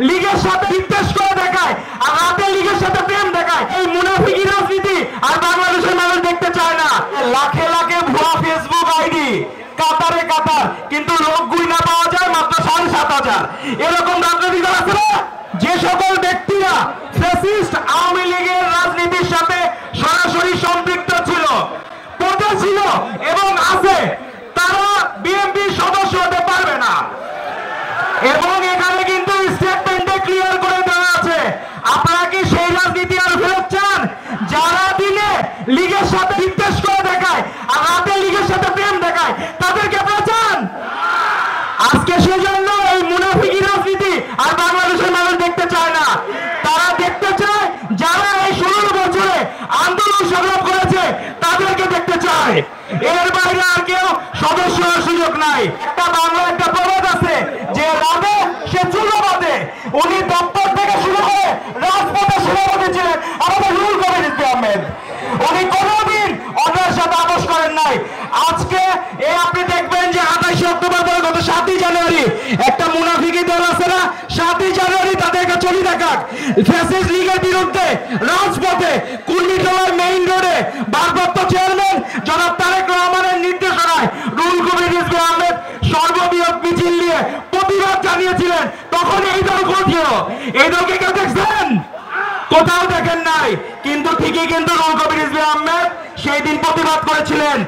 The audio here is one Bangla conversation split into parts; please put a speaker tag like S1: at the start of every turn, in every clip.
S1: লীগের সাথে বিদ্বেষ করে দেখায়, আর রাতে লীগের সাথে প্রেম দেখায়। এই মুনাফিকি রাজনীতি আর বাংলাদেশের মানুষ দেখতে চায় না। লাখে লাখে ভুয়া ফেসবুক আইডি, কাতারে কাতার, কিন্তু লোক গুইনা পাওয়া যায় মাত্র 7,500। এরকম রাজনৈতিক দল আছে না? যে সকল ব্যক্তিরা ফ্যাসিস্ট আওয়ামী লীগের রাজনীতির সাথে সরাসরি সম্পৃক্ত ছিল, ছিল এবং আছে, তারা বিএনপির সদস্য হতে পারবে না। এবং এখানে কিন্তু স্টেটমেন্টে ক্লিয়ার করে দেওয়া আছে। আপনারা কি সেই রাজনীতি আর ফেরত চান, যারা দিনে লীগের সাথে বিদ্বেষ করে দেখায় আর রাতে লীগের সাথে প্রেম দেখায়? তাদেরকে আপনারা চান? আজকে সেজন্য এই মুনাফিকি রাজনীতি আর বাংলাদেশের মানুষ দেখতে চায় না। তারা দেখতে চায় যারা এই 16 বছরে আন্দোলন সংগ্রাম করেছে তাদেরকে দেখতে চায়। এর বাইরে আর কেউ সদস্য হওয়ার সুযোগ নাই। একটা বাংলা একটা প্রবাদ আছে যে রাবে সে চুলো বাঁধে। উনি দপ্তর থেকে শুরু করে রাজপথে সভাপতি ছিলেন আমাদের রুল কবির রিজভী আহমেদ। উনি কোনোদিন অন্যের সাথে আপোষ করেন নাই। আজকে এই আপনি দেখবেন যে 28 অক্টোবর পরে গত 7ই জানুয়ারি একটা মুনাফিকি দল আছে না, 7ই জানুয়ারি তাদেরকে চলি দেখাক ফ্যাসিস্ট লীগের বিরুদ্ধে রাজপথে কুর্মিটোলার মেইন রোডে ভারপ্রাপ্ত চেয়ারম্যান জনাব তারেক রহমানের নির্দেশনায় রুহুল কবির রিজভী আহমেদ সর্ববৃহৎ মিছিল নিয়ে প্রতিবাদ জানিয়েছিলেন। তখন এই দল ছিল, এই দলকে কেউ দেখছেন? কোথাও দেখেন নাই। কিন্তু ঠিকই কিন্তু রুহুল কবির রিজভী আহমেদ সেই দিন প্রতিবাদ করেছিলেন।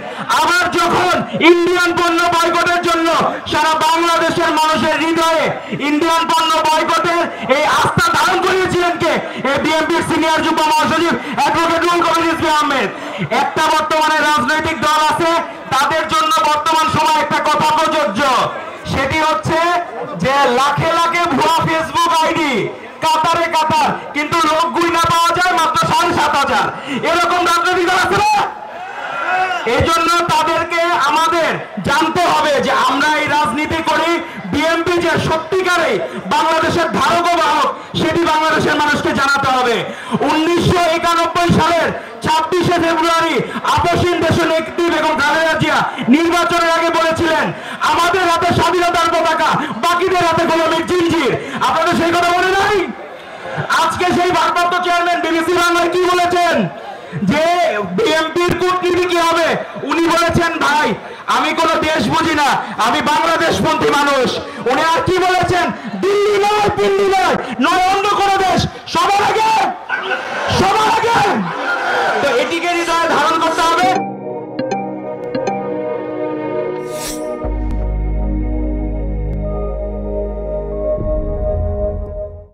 S1: আবার যখন ইন্ডিয়ান পণ্য বয়কটের জন্য সারা বাংলাদেশের মানুষের হৃদয়ে ইন্ডিয়ান পণ্য বয়কটের এই আস্থা ধারণ করিয়েছিলেন কে? এই বিএনপির সিনিয়র যুগ্ম মহাসচিব অ্যাডভোকেট রুহুল কবির রিজভী আহমেদ। একটা বর্তমানে রাজনৈতিক দল আছে, তাদের জন্য বর্তমান সময় একটা কথা প্রযোজ্য। সেটি হচ্ছে যে লাখে লাখে ভুয়া ফেসবুক আইডি, কাতারে কাতার, কিন্তু লোক গুইনা পাওয়া যায় মাত্র 7,500। এরকম রাজনৈতিক দল আছে না? এই জন্য তাদেরকে আমাদের জানতে হবে যে আমরা এই রাজনীতি করি, বিএনপি যে সত্যিকারে বাংলাদেশের ধারক ও বাহক সেটি বাংলাদেশের মানুষকে জানাতে হবে। 1991 সালের 26শে ফেব্রুয়ারি আপসহীন দেশনেত্রী বেগম খালেদা জিয়া নির্বাচনের আগে বলেছিলেন, আমাদের হাতে স্বাধীনতার পতাকা, বাকিদের হাতে গোলামীর জিঞ্জির। আপনাদের সেই কথা মনে নাই? আজকে সেই ভারপ্রাপ্ত চেয়ারম্যান বিবিসি বাংলায় কি বলেছেন যে বিএনপির কূটনীতি কি হবে? উনি বলেছেন, ভাই আমি কোন দেশ বুঝি না, আমি বাংলাদেশপন্থী মানুষ। উনি আর কি বলেছেন?